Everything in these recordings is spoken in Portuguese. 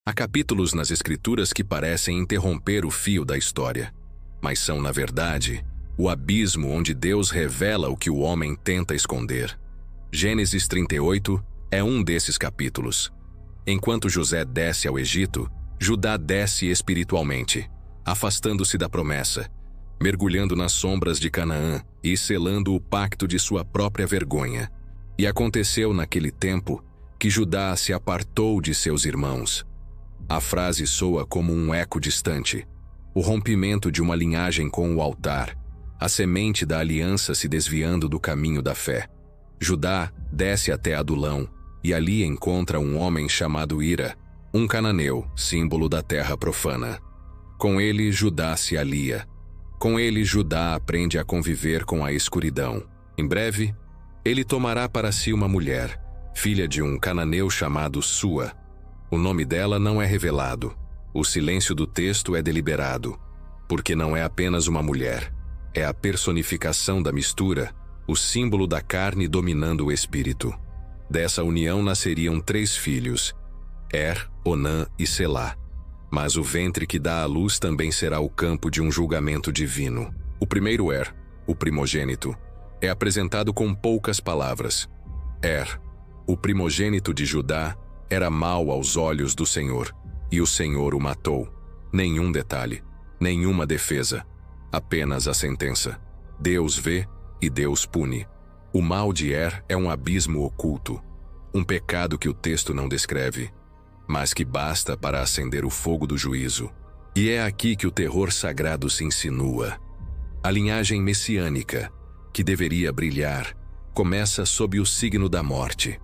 Há capítulos nas Escrituras que parecem interromper o fio da história, mas são, na verdade, o abismo onde Deus revela o que o homem tenta esconder. Gênesis 38 é um desses capítulos. Enquanto José desce ao Egito, Judá desce espiritualmente, afastando-se da promessa, mergulhando nas sombras de Canaã e selando o pacto de sua própria vergonha. E aconteceu naquele tempo que Judá se apartou de seus irmãos. A frase soa como um eco distante, o rompimento de uma linhagem com o altar, a semente da aliança se desviando do caminho da fé. Judá desce até Adulão e ali encontra um homem chamado Ira, um cananeu, símbolo da terra profana. Com ele, Judá se alia. Com ele, Judá aprende a conviver com a escuridão. Em breve, ele tomará para si uma mulher, filha de um cananeu chamado Sua. O nome dela não é revelado. O silêncio do texto é deliberado, porque não é apenas uma mulher. É a personificação da mistura, o símbolo da carne dominando o espírito. Dessa união nasceriam 3 filhos, Onã e Selá. Mas o ventre que dá à luz também será o campo de um julgamento divino. O primeiro o primogênito, é apresentado com poucas palavras. O primogênito de Judá, era mau aos olhos do Senhor, e o Senhor o matou. Nenhum detalhe, nenhuma defesa, apenas a sentença. Deus vê e Deus pune. O mal de é um abismo oculto, um pecado que o texto não descreve, mas que basta para acender o fogo do juízo. E é aqui que o terror sagrado se insinua. A linhagem messiânica, que deveria brilhar, começa sob o signo da morte.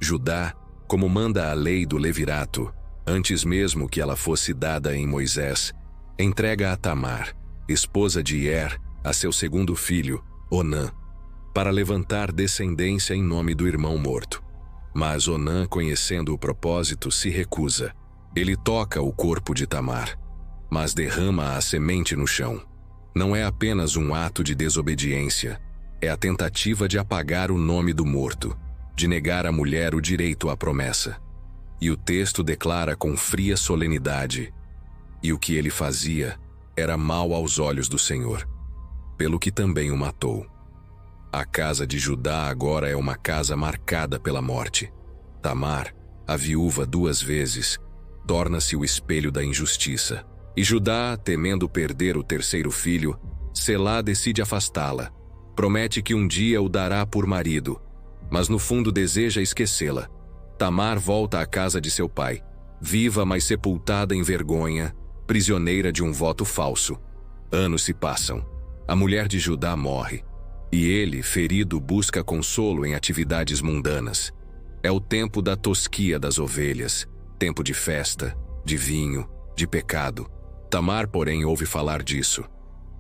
Judá, como manda a lei do levirato, antes mesmo que ela fosse dada em Moisés, entrega a Tamar, esposa de a seu segundo filho, Onã, para levantar descendência em nome do irmão morto. Mas Onã, conhecendo o propósito, se recusa. Ele toca o corpo de Tamar, mas derrama a semente no chão. Não é apenas um ato de desobediência, é a tentativa de apagar o nome do morto, de negar à mulher o direito à promessa. E o texto declara com fria solenidade: e o que ele fazia era mal aos olhos do Senhor, pelo que também o matou. A casa de Judá agora é uma casa marcada pela morte. Tamar, a viúva 2 vezes, torna-se o espelho da injustiça. E Judá, temendo perder o 3º filho, Selá decide afastá-la. Promete que um dia o dará por marido, mas no fundo deseja esquecê-la. Tamar volta à casa de seu pai, viva mas sepultada em vergonha, prisioneira de um voto falso. Anos se passam. A mulher de Judá morre. E ele, ferido, busca consolo em atividades mundanas. É o tempo da tosquia das ovelhas, tempo de festa, de vinho, de pecado. Tamar, porém, ouve falar disso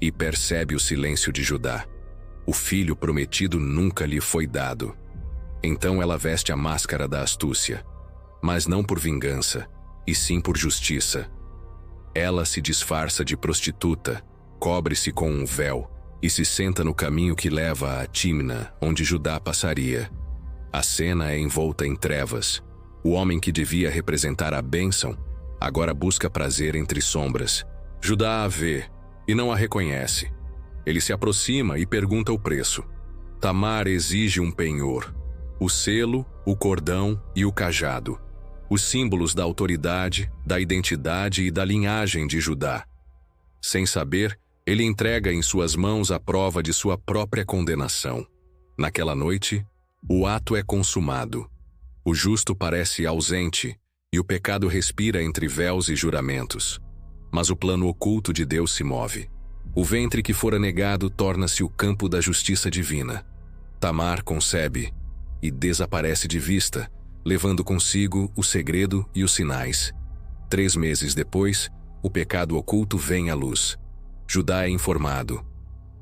e percebe o silêncio de Judá. O filho prometido nunca lhe foi dado. Então ela veste a máscara da astúcia, mas não por vingança, e sim por justiça. Ela se disfarça de prostituta, cobre-se com um véu e se senta no caminho que leva a Tímna, onde Judá passaria. A cena é envolta em trevas. O homem que devia representar a bênção agora busca prazer entre sombras. Judá a vê e não a reconhece. Ele se aproxima e pergunta o preço. Tamar exige um penhor, o selo, o cordão e o cajado, os símbolos da autoridade, da identidade e da linhagem de Judá. Sem saber, ele entrega em suas mãos a prova de sua própria condenação. Naquela noite, o ato é consumado. O justo parece ausente e o pecado respira entre véus e juramentos. Mas o plano oculto de Deus se move. O ventre que fora negado torna-se o campo da justiça divina. Tamar concebe e desaparece de vista, levando consigo o segredo e os sinais. 3 meses depois, o pecado oculto vem à luz. Judá é informado.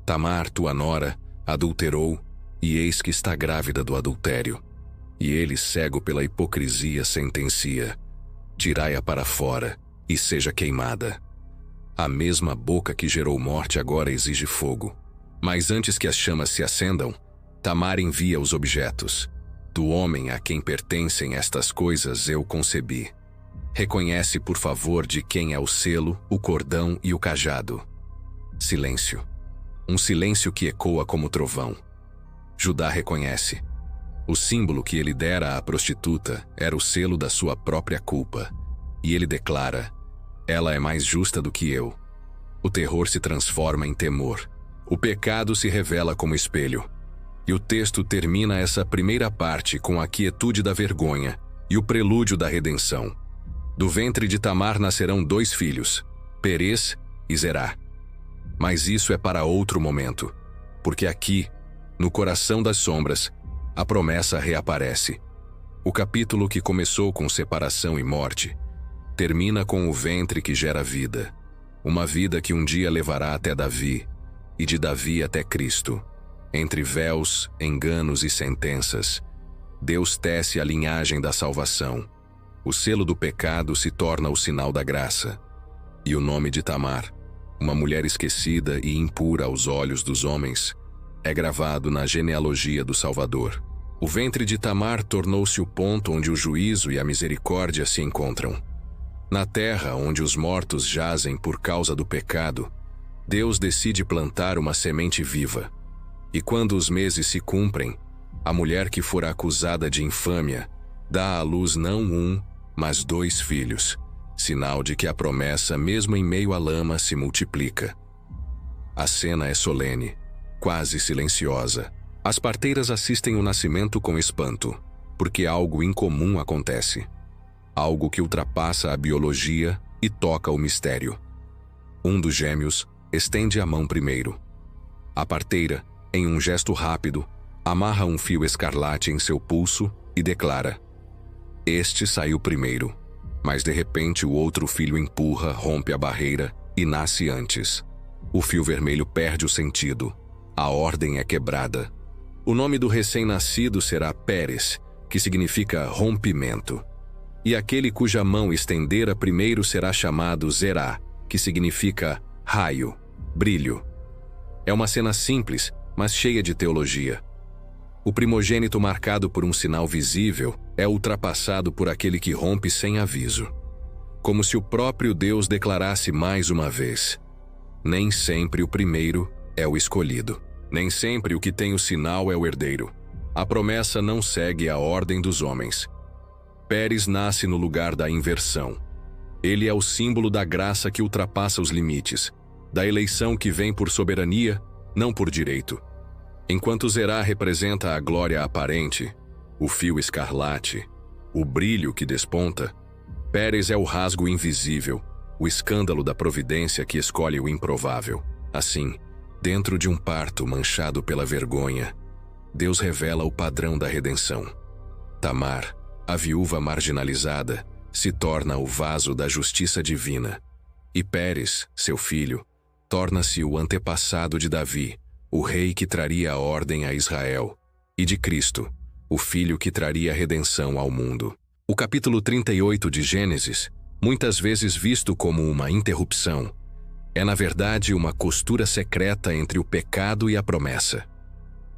Tamar, tua nora, adulterou, e eis que está grávida do adultério. E ele, cego pela hipocrisia, sentencia: tirai-a para fora, e seja queimada. A mesma boca que gerou morte agora exige fogo. Mas antes que as chamas se acendam, Tamar envia os objetos. Do homem a quem pertencem estas coisas eu concebi. Reconhece, por favor, de quem é o selo, o cordão e o cajado. Silêncio. Um silêncio que ecoa como trovão. Judá reconhece. O símbolo que ele dera à prostituta era o selo da sua própria culpa. E ele declara: ela é mais justa do que eu. O terror se transforma em temor. O pecado se revela como espelho. E o texto termina essa primeira parte com a quietude da vergonha e o prelúdio da redenção. Do ventre de Tamar nascerão 2 filhos, Perez e Zerá. Mas isso é para outro momento, porque aqui, no coração das sombras, a promessa reaparece. O capítulo que começou com separação e morte, termina com o ventre que gera vida. Uma vida que um dia levará até Davi, e de Davi até Cristo. Entre véus, enganos e sentenças, Deus tece a linhagem da salvação. O selo do pecado se torna o sinal da graça. E o nome de Tamar, uma mulher esquecida e impura aos olhos dos homens, é gravado na genealogia do Salvador. O ventre de Tamar tornou-se o ponto onde o juízo e a misericórdia se encontram. Na terra onde os mortos jazem por causa do pecado, Deus decide plantar uma semente viva. E quando os meses se cumprem, a mulher que fora acusada de infâmia dá à luz não 1, mas 2 filhos, sinal de que a promessa, mesmo em meio à lama, se multiplica. A cena é solene, quase silenciosa. As parteiras assistem o nascimento com espanto, porque algo incomum acontece. Algo que ultrapassa a biologia e toca o mistério. Um dos gêmeos estende a mão primeiro. A parteira, em um gesto rápido, amarra um fio escarlate em seu pulso e declara: este saiu primeiro. Mas de repente o outro filho empurra, rompe a barreira e nasce antes. O fio vermelho perde o sentido. A ordem é quebrada. O nome do recém-nascido será Pérez, que significa rompimento. E aquele cuja mão estendera primeiro será chamado Zerá, que significa raio, brilho. É uma cena simples, mas cheia de teologia. O primogênito marcado por um sinal visível é ultrapassado por aquele que rompe sem aviso. Como se o próprio Deus declarasse mais uma vez: nem sempre o primeiro é o escolhido. Nem sempre o que tem o sinal é o herdeiro. A promessa não segue a ordem dos homens. Pérez nasce no lugar da inversão. Ele é o símbolo da graça que ultrapassa os limites, da eleição que vem por soberania, não por direito. Enquanto Zerá representa a glória aparente, o fio escarlate, o brilho que desponta, Pérez é o rasgo invisível, o escândalo da providência que escolhe o improvável. Assim, dentro de um parto manchado pela vergonha, Deus revela o padrão da redenção. Tamar, a viúva marginalizada, se torna o vaso da justiça divina. E Pérez, seu filho, torna-se o antepassado de Davi, o rei que traria a ordem a Israel, e de Cristo, o filho que traria a redenção ao mundo. O capítulo 38 de Gênesis, muitas vezes visto como uma interrupção, é na verdade uma costura secreta entre o pecado e a promessa.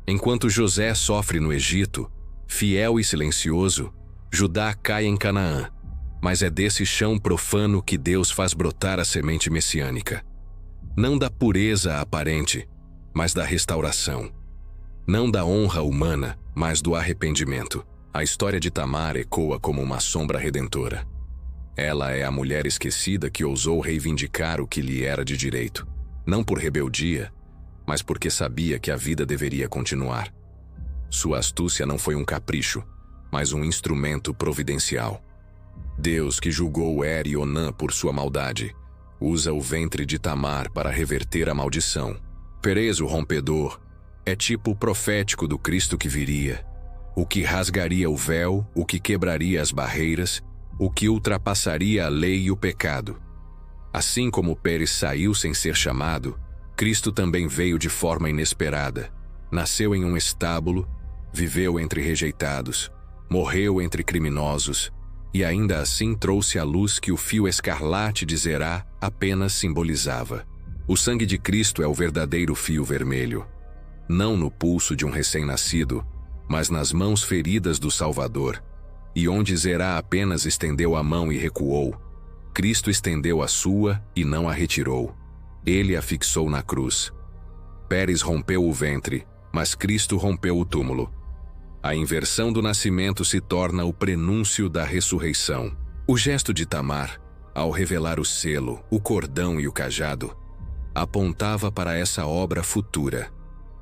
Enquanto José sofre no Egito, fiel e silencioso, Judá cai em Canaã, mas é desse chão profano que Deus faz brotar a semente messiânica. Não da pureza aparente, mas da restauração. Não da honra humana, mas do arrependimento. A história de Tamar ecoa como uma sombra redentora. Ela é a mulher esquecida que ousou reivindicar o que lhe era de direito, não por rebeldia, mas porque sabia que a vida deveria continuar. Sua astúcia não foi um capricho, mas um instrumento providencial. Deus, que julgou Er e Onã por sua maldade, usa o ventre de Tamar para reverter a maldição. Perez, o rompedor, é tipo profético do Cristo que viria, o que rasgaria o véu, o que quebraria as barreiras, o que ultrapassaria a lei e o pecado. Assim como Pérez saiu sem ser chamado, Cristo também veio de forma inesperada. Nasceu em um estábulo, viveu entre rejeitados, morreu entre criminosos, e ainda assim trouxe a luz que o fio escarlate de Zerá apenas simbolizava. O sangue de Cristo é o verdadeiro fio vermelho, não no pulso de um recém-nascido, mas nas mãos feridas do Salvador, E onde Zerá apenas estendeu a mão e recuou, Cristo estendeu a sua e não a retirou. Ele a fixou na cruz. Pérez rompeu o ventre, mas Cristo rompeu o túmulo. A inversão do nascimento se torna o prenúncio da ressurreição. O gesto de Tamar, ao revelar o selo, o cordão e o cajado, apontava para essa obra futura.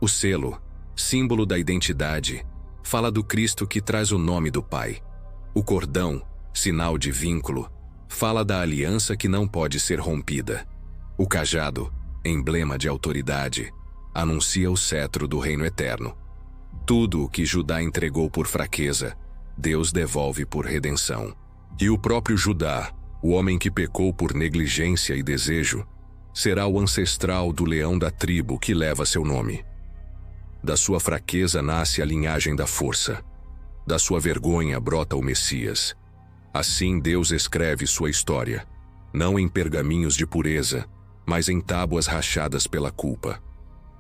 O selo, símbolo da identidade, fala do Cristo que traz o nome do Pai. O cordão, sinal de vínculo, fala da aliança que não pode ser rompida. O cajado, emblema de autoridade, anuncia o cetro do reino eterno. Tudo o que Judá entregou por fraqueza, Deus devolve por redenção. E o próprio Judá, o homem que pecou por negligência e desejo, será o ancestral do leão da tribo que leva seu nome. Da sua fraqueza nasce a linhagem da força. Da sua vergonha brota o Messias. Assim Deus escreve sua história, não em pergaminhos de pureza, mas em tábuas rachadas pela culpa.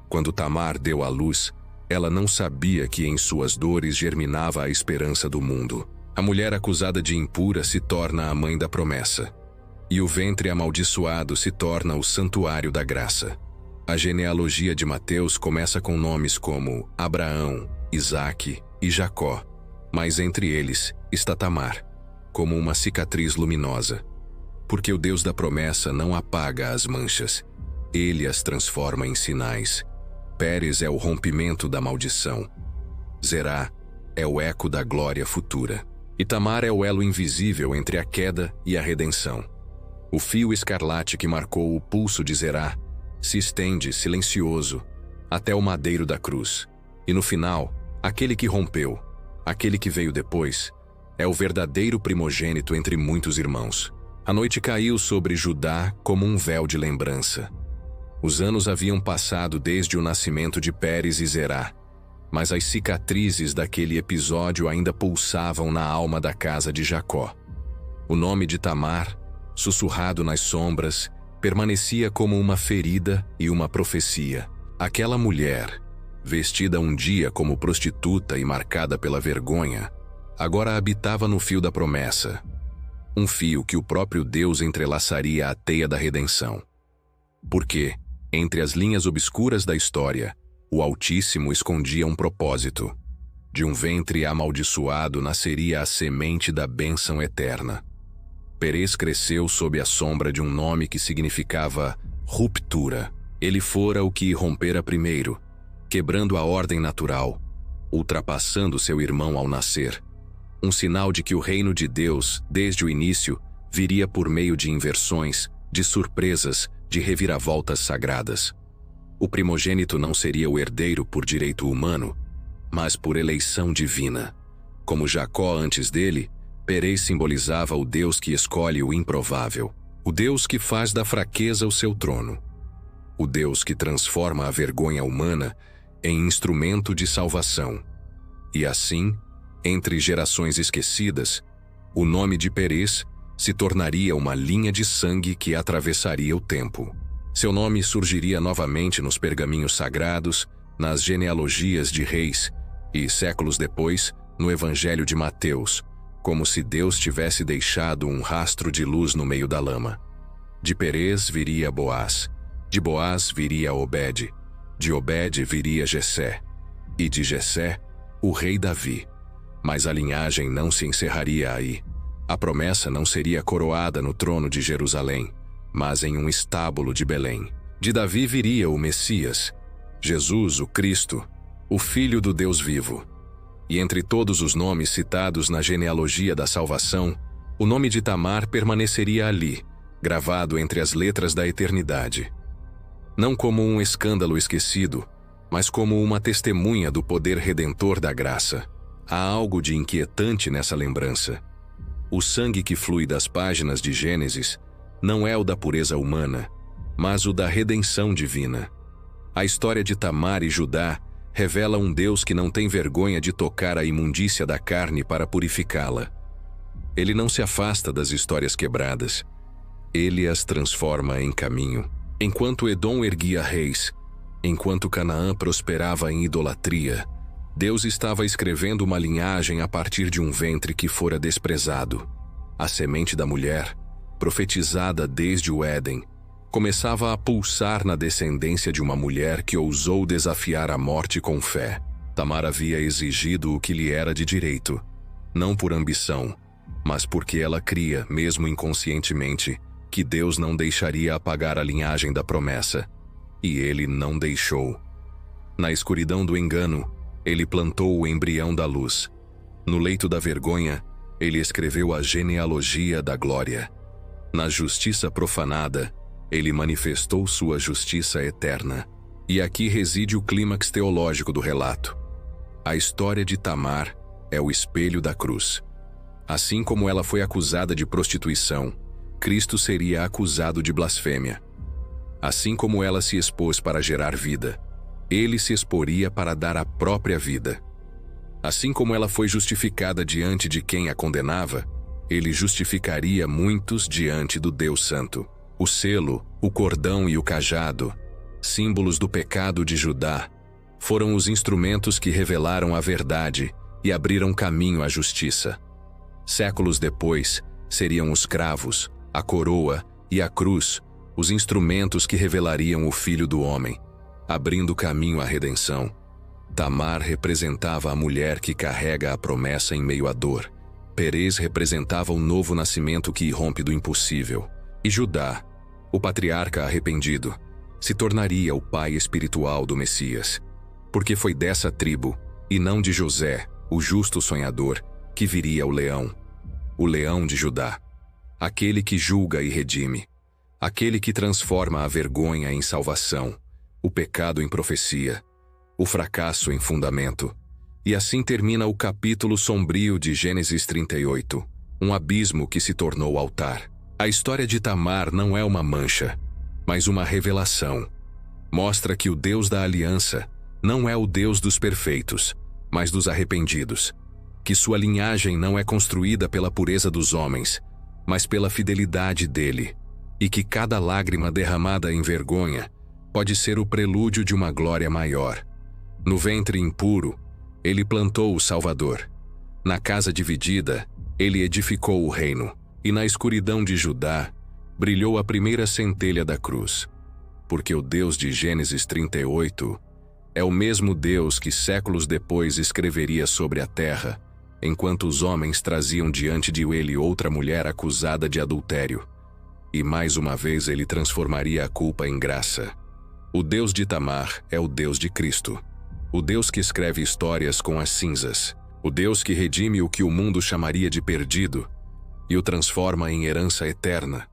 Quando Tamar deu à luz, ela não sabia que em suas dores germinava a esperança do mundo. A mulher acusada de impura se torna a mãe da promessa. E o ventre amaldiçoado se torna o santuário da graça. A genealogia de Mateus começa com nomes como Abraão, Isaque e Jacó, mas entre eles está Tamar, como uma cicatriz luminosa. Porque o Deus da promessa não apaga as manchas, ele as transforma em sinais. Pérez é o rompimento da maldição. Zerá é o eco da glória futura. E Tamar é o elo invisível entre a queda e a redenção. O fio escarlate que marcou o pulso de Zerá se estende, silencioso, até o madeiro da cruz. E no final, aquele que rompeu, aquele que veio depois, é o verdadeiro primogênito entre muitos irmãos. A noite caiu sobre Judá como um véu de lembrança. Os anos haviam passado desde o nascimento de Pérez e Zerá, mas as cicatrizes daquele episódio ainda pulsavam na alma da casa de Jacó. O nome de Tamar, sussurrado nas sombras, permanecia como uma ferida e uma profecia. Aquela mulher, vestida um dia como prostituta e marcada pela vergonha, agora habitava no fio da promessa, um fio que o próprio Deus entrelaçaria à teia da redenção. Porque, entre as linhas obscuras da história, o Altíssimo escondia um propósito. De um ventre amaldiçoado nasceria a semente da bênção eterna. Pérez cresceu sob a sombra de um nome que significava ruptura. Ele fora o que irrompera primeiro, quebrando a ordem natural, ultrapassando seu irmão ao nascer. Um sinal de que o reino de Deus, desde o início, viria por meio de inversões, de surpresas, de reviravoltas sagradas. O primogênito não seria o herdeiro por direito humano, mas por eleição divina. Como Jacó antes dele, Pérez simbolizava o Deus que escolhe o improvável, o Deus que faz da fraqueza o seu trono, o Deus que transforma a vergonha humana em instrumento de salvação. E assim, entre gerações esquecidas, o nome de Pérez se tornaria uma linha de sangue que atravessaria o tempo. Seu nome surgiria novamente nos pergaminhos sagrados, nas genealogias de reis e, séculos depois, no Evangelho de Mateus, como se Deus tivesse deixado um rastro de luz no meio da lama. De Pérez viria Boaz, de Boaz viria Obed, de Obed viria Jessé, e de Jessé, o rei Davi. Mas a linhagem não se encerraria aí. A promessa não seria coroada no trono de Jerusalém, mas em um estábulo de Belém. De Davi viria o Messias, Jesus, o Cristo, o Filho do Deus vivo. E entre todos os nomes citados na genealogia da salvação, o nome de Tamar permaneceria ali, gravado entre as letras da eternidade. Não como um escândalo esquecido, mas como uma testemunha do poder redentor da graça. Há algo de inquietante nessa lembrança. O sangue que flui das páginas de Gênesis não é o da pureza humana, mas o da redenção divina. A história de Tamar e Judá revela um Deus que não tem vergonha de tocar a imundícia da carne para purificá-la. Ele não se afasta das histórias quebradas. Ele as transforma em caminho. Enquanto Edom erguia reis, enquanto Canaã prosperava em idolatria, Deus estava escrevendo uma linhagem a partir de um ventre que fora desprezado. A semente da mulher, profetizada desde o Éden, começava a pulsar na descendência de uma mulher que ousou desafiar a morte com fé. Tamar havia exigido o que lhe era de direito, não por ambição, mas porque ela cria, mesmo inconscientemente, que Deus não deixaria apagar a linhagem da promessa. E ele não deixou. Na escuridão do engano, ele plantou o embrião da luz. No leito da vergonha, ele escreveu a genealogia da glória. Na justiça profanada, ele manifestou sua justiça eterna. E aqui reside o clímax teológico do relato. A história de Tamar é o espelho da cruz. Assim como ela foi acusada de prostituição, Cristo seria acusado de blasfêmia. Assim como ela se expôs para gerar vida, ele se exporia para dar a própria vida. Assim como ela foi justificada diante de quem a condenava, ele justificaria muitos diante do Deus Santo. O selo, o cordão e o cajado, símbolos do pecado de Judá, foram os instrumentos que revelaram a verdade e abriram caminho à justiça. Séculos depois, seriam os cravos, a coroa e a cruz, os instrumentos que revelariam o Filho do Homem, abrindo caminho à redenção. Tamar representava a mulher que carrega a promessa em meio à dor. Perez representava o novo nascimento que irrompe do impossível. E Judá, o patriarca arrependido, se tornaria o pai espiritual do Messias. Porque foi dessa tribo, e não de José, o justo sonhador, que viria o leão de Judá. Aquele que julga e redime. Aquele que transforma a vergonha em salvação, o pecado em profecia, o fracasso em fundamento. E assim termina o capítulo sombrio de Gênesis 38, um abismo que se tornou altar. A história de Tamar não é uma mancha, mas uma revelação. Mostra que o Deus da aliança não é o Deus dos perfeitos, mas dos arrependidos. Que sua linhagem não é construída pela pureza dos homens, mas pela fidelidade dele. E que cada lágrima derramada em vergonha pode ser o prelúdio de uma glória maior. No ventre impuro, ele plantou o Salvador. Na casa dividida, ele edificou o reino. E na escuridão de Judá, brilhou a primeira centelha da cruz. Porque o Deus de Gênesis 38 é o mesmo Deus que séculos depois escreveria sobre a terra, enquanto os homens traziam diante de ele outra mulher acusada de adultério. E mais uma vez ele transformaria a culpa em graça. O Deus de Tamar é o Deus de Cristo. O Deus que escreve histórias com as cinzas. O Deus que redime o que o mundo chamaria de perdido e o transforma em herança eterna.